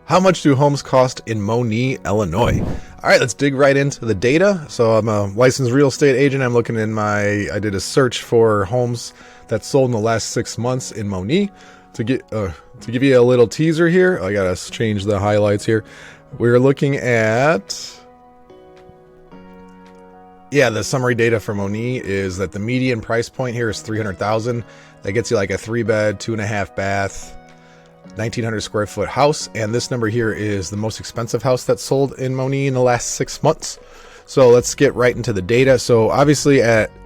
How much do homes cost in Monee, Illinois? All right, let's dig right into the data. So I'm a licensed real estate agent. I'm looking in I did a search for homes that sold in the last 6 months in Monee. To give you a little teaser here, I gotta change the highlights here. We're looking at, the summary data for Monee is that the median price point here is $300,000. That gets you like a 3-bed, 2.5 bath, 1,900 square foot house. And this number here is the most expensive house that's sold in Monee in the last 6 months. So let's get right into the data. So obviously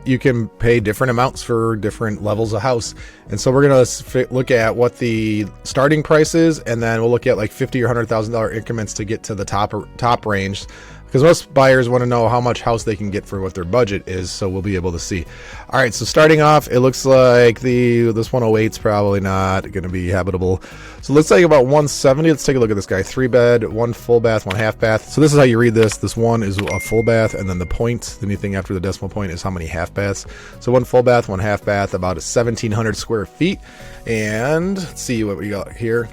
you can pay different amounts for different levels of house. And so we're going to look at what the starting price is, and then we'll look at like $50,000 or $100,000 increments to get to the top range. Because most buyers want to know how much house they can get for what their budget is, so we'll be able to see. All right, so starting off, it looks like this 108 is probably not going to be habitable. So let's say about 170. Let's take a look at this guy. 3-bed, 1 full bath, 1 half bath. So this is how you read this. This one is a full bath, and then the point, anything after the decimal point, is how many half baths. So 1 full bath, 1 half bath, about 1,700 square feet. And let's see what we got here.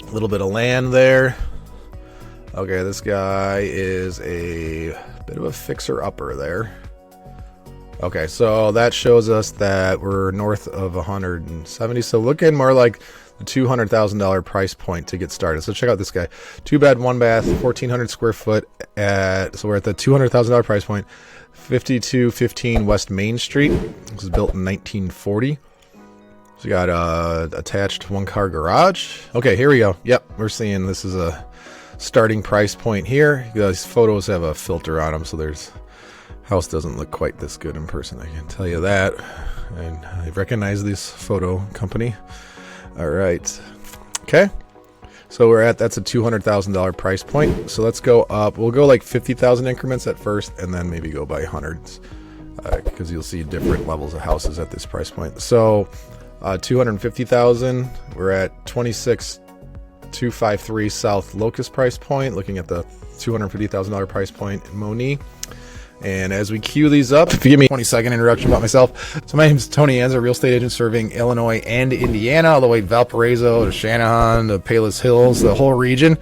A little bit of land there. Okay, this guy is a bit of a fixer-upper there. Okay, so that shows us that we're north of 170. So looking more like the $200,000 price point to get started. So check out this guy. 2-bed, 1 bath, 1,400 square foot. So we're at the $200,000 price point. 5215 West Main Street. This was built in 1940. So we got a attached 1-car garage. Okay, here we go. Yep, we're seeing this is a starting price point here. These photos have a filter on them, so house doesn't look quite this good in person, I can tell you that. And I recognize this photo company. All right. Okay. So that's a $200,000 price point. So let's go up. We'll go like 50,000 increments at first, and then maybe go by hundreds, because you'll see different levels of houses at this price point. So 250,000. We're at 26,253 South Locust price point, looking at the $250,000 price point in Monee. And as we queue these up, if you give me a 20-second introduction about myself. So my name is Tony Anza, real estate agent serving Illinois and Indiana, all the way Valparaiso to Shanahan to Palos Hills, the whole region.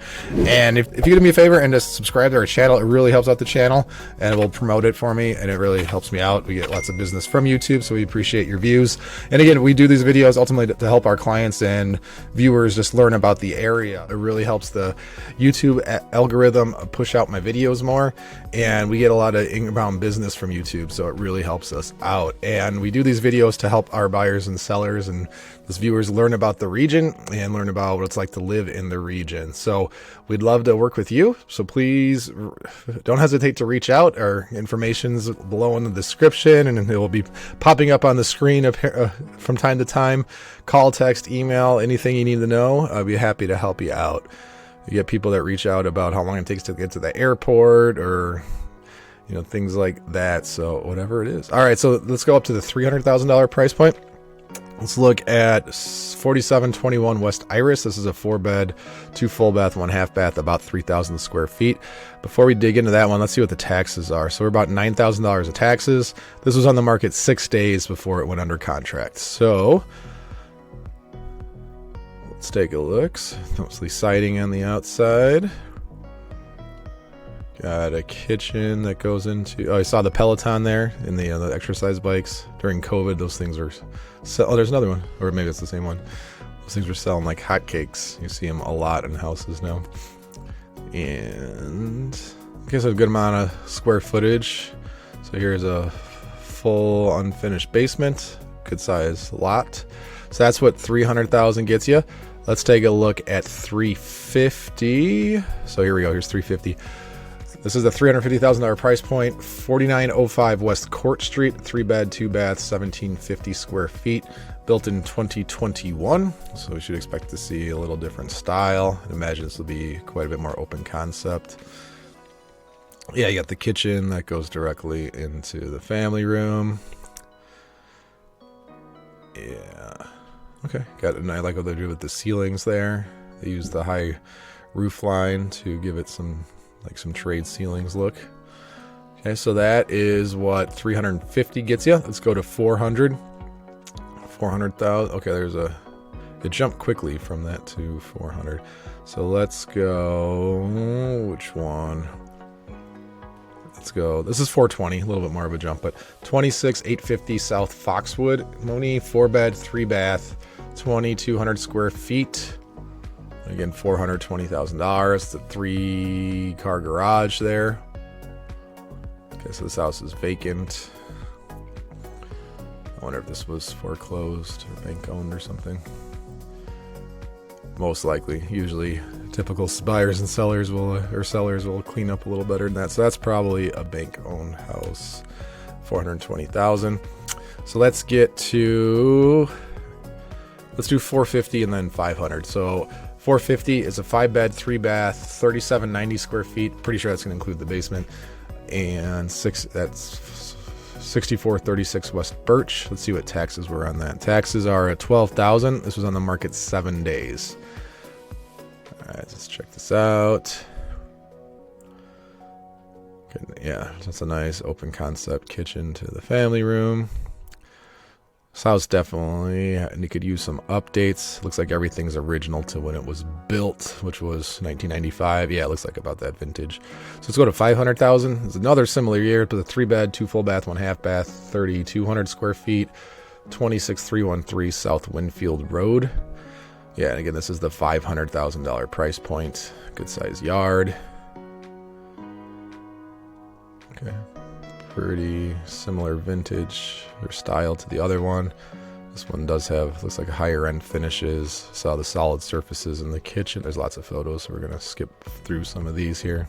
And if you do me a favor and just subscribe to our channel, it really helps out the channel, and it will promote it for me, and it really helps me out. We get lots of business from YouTube, so we appreciate your views. And again, we do these videos ultimately to help our clients and viewers just learn about the area. It really helps the YouTube algorithm push out my videos more, and we get a lot of inbound business from YouTube, so it really helps us out. And we do these videos to help our buyers and sellers and those viewers learn about the region and learn about what it's like to live in the region. So we'd love to work with you, so please don't hesitate to reach out. Our information's below in the description, and it will be popping up on the screen from time to time. Call, text, email, anything you need to know. I'd be happy to help you out. You get people that reach out about how long it takes to get to the airport, or things like that. So whatever it is. All right, so let's go up to the $300,000 price point. Let's look at 4721 West Iris. This is a 4-bed, 2 full bath, 1 half bath, about 3,000 square feet. Before we dig into that one, let's see what the taxes are. So we're about $9,000 of taxes. This was on the market 6 days before it went under contract. So let's take a look. Mostly siding on the outside. Got a kitchen that goes into. Oh, I saw the Peloton there in the exercise bikes during COVID. Those things are. Oh, there's another one, or maybe it's the same one. Those things were selling like hotcakes. You see them a lot in houses now. And I guess a good amount of square footage. So here's a full unfinished basement, good size lot. So that's what 300,000 gets you. Let's take a look at 350. So here we go. Here's 350. This is the $350,000 price point. 4905 West Court Street, 3-bed, 2 bath, 1,750 square feet, built in 2021. So we should expect to see a little different style. I imagine this will be quite a bit more open concept. Yeah, you got the kitchen that goes directly into the family room. Yeah. Okay. I like what they do with the ceilings there. They use the high roof line to give it some trade ceilings look. Okay, so that is what 350 gets you. Let's go to 400. 400,000. Okay, there's a It jumped quickly from that to 400. So let's go, which one? Let's go, this is 420, a little bit more of a jump, but 26,850 South Foxwood, Monee, 4-bed, 3-bath, 2,200 square feet. Again, $420,000. The 3-car garage there. Okay, so this house is vacant. I wonder if this was foreclosed or bank owned or something. Most likely. Usually typical buyers and sellers will clean up a little better than that. So that's probably a bank owned house. $420,000. So let's do 450 and then 500. So 450 is a 5-bed, 3-bath, 3,790 square feet. Pretty sure that's going to include the basement. And that's 6436 West Birch. Let's see what taxes were on that. Taxes are at $12,000. This was on the market 7 days. All right, let's check this out. Good, yeah, that's a nice open concept kitchen to the family room. This house definitely, and you could use some updates. Looks like everything's original to when it was built, which was 1995. Yeah, it looks like about that vintage. So let's go to 500,000. It's another similar year, but a 3-bed, 2 full bath, 1 half bath, 3,200 square feet, 26313 South Winfield Road. Yeah, and again, this is the $500,000 price point. Good size yard. Okay. Pretty similar vintage or style to the other one. This one does have, looks like higher end finishes. Saw the solid surfaces in the kitchen. There's lots of photos, so we're gonna skip through some of these here.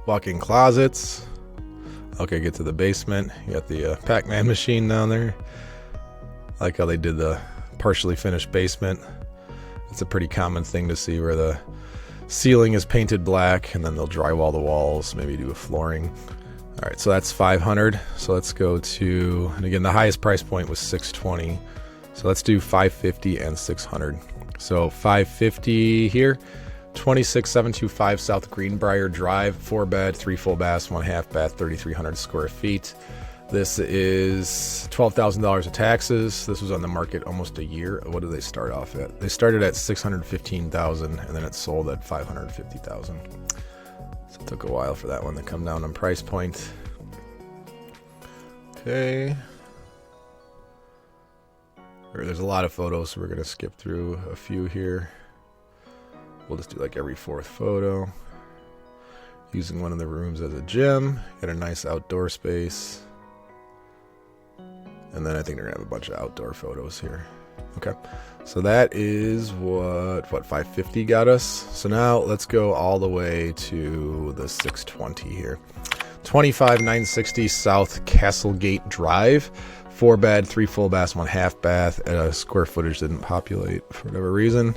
Walk-in closets. Okay, get to the basement. You got the Pac-Man machine down there. I like how they did the partially finished basement. It's a pretty common thing to see where the ceiling is painted black and then they'll drywall the walls, maybe do a flooring. All right, so that's 500. So let's go to, and again, the highest price point was 620. So let's do 550 and 600. So 550 here, 26725 South Greenbrier Drive, 4-bed, 3 full baths, 1 half bath, 3,300 square feet. This is $12,000 of taxes. This was on the market almost a year. What did they start off at? They started at $615,000 and then it sold at $550,000. So it took a while for that one to come down on price point. Okay. There's a lot of photos, so we're going to skip through a few here. We'll just do like every 4th photo. Using one of the rooms as a gym. Got a nice outdoor space. And then I think they're going to have a bunch of outdoor photos here. Okay. So that is what 550 got us. So now let's go all the way to the 620 here. 25960 South Castlegate Drive. 4-bed, 3 full baths, 1 half bath. Square footage didn't populate for whatever reason.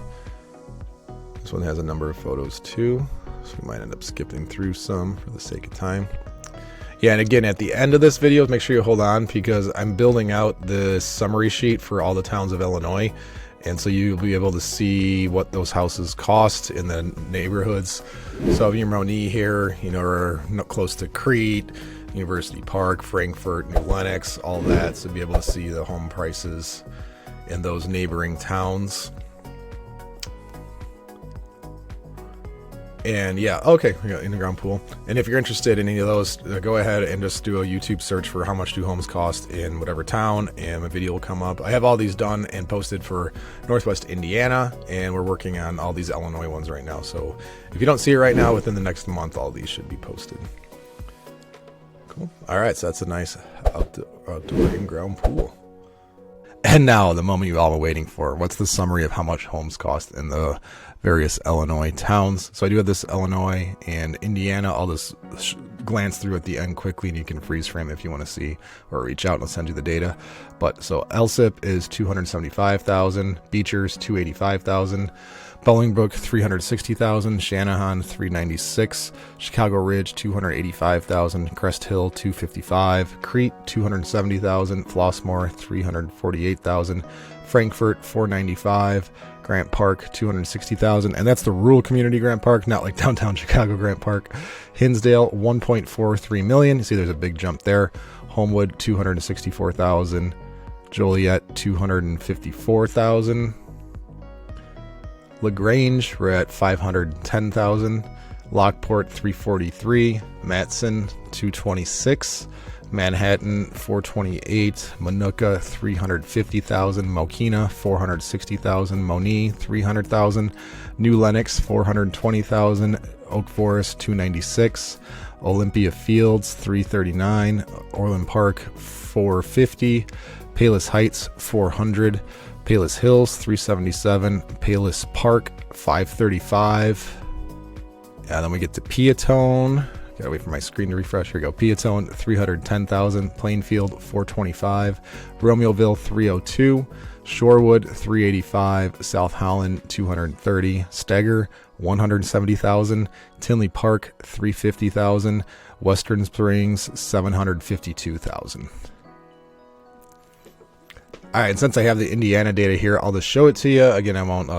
This one has a number of photos too, so we might end up skipping through some for the sake of time. Yeah, and again, at the end of this video, make sure you hold on because I'm building out the summary sheet for all the towns of Illinois. And so you'll be able to see what those houses cost in the neighborhoods. So if you're Monee here, you know, or close to Crete, University Park, Frankfort, New Lenox, all that. So be able to see the home prices in those neighboring towns. And yeah, okay, we got in-ground pool. And if you're interested in any of those, go ahead and just do a YouTube search for how much do homes cost in whatever town, and a video will come up. I have all these done and posted for Northwest Indiana, and we're working on all these Illinois ones right now. So if you don't see it right now, within the next month, all these should be posted. Cool. All right, so that's a nice outdoor in-ground pool. And now, the moment you all were waiting for. What's the summary of how much homes cost in the various Illinois towns? So I do have this Illinois and Indiana. I'll just glance through at the end quickly, and you can freeze frame if you want to see, or reach out and I'll send you the data. But so Elsip is $275,000, Beechers $285,000, Bolingbrook $360,000, Shanahan $396,000, Chicago Ridge $285,000, Crest Hill $255,000, Crete $270,000, Flossmoor $348,000, Frankfort $495,000, Grant Park $260,000, and that's the rural community Grant Park, not like downtown Chicago Grant Park. Hinsdale $1.43 million. You see there's a big jump there. Homewood $264,000. Joliet, 254,000. LaGrange, we're at 510,000. Lockport, 343. Matson, 226. Manhattan, 428. Manuka, 350,000. Mokina, 460,000. Monee, 300,000. New Lenox, 420,000. Oak Forest, 296. Olympia Fields, 339. Orland Park, 450. Palos Heights, 400. Palos Hills, 377. Palos Park, 535. And then we get to Peatone. Gotta wait for my screen to refresh. Here we go. Peatone, 310,000. Plainfield, 425. Romeoville, 302. Shorewood, 385. South Holland, 230. Steger, 170,000. Tinley Park, 350,000. Western Springs, 752,000. All right, since I have the Indiana data here, I'll just show it to you. Again, I won't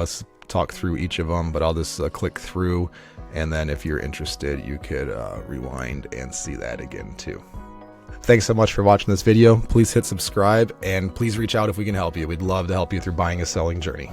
talk through each of them, but I'll just click through. And then if you're interested, you could rewind and see that again too. Thanks so much for watching this video. Please hit subscribe and please reach out if we can help you. We'd love to help you through buying a selling journey.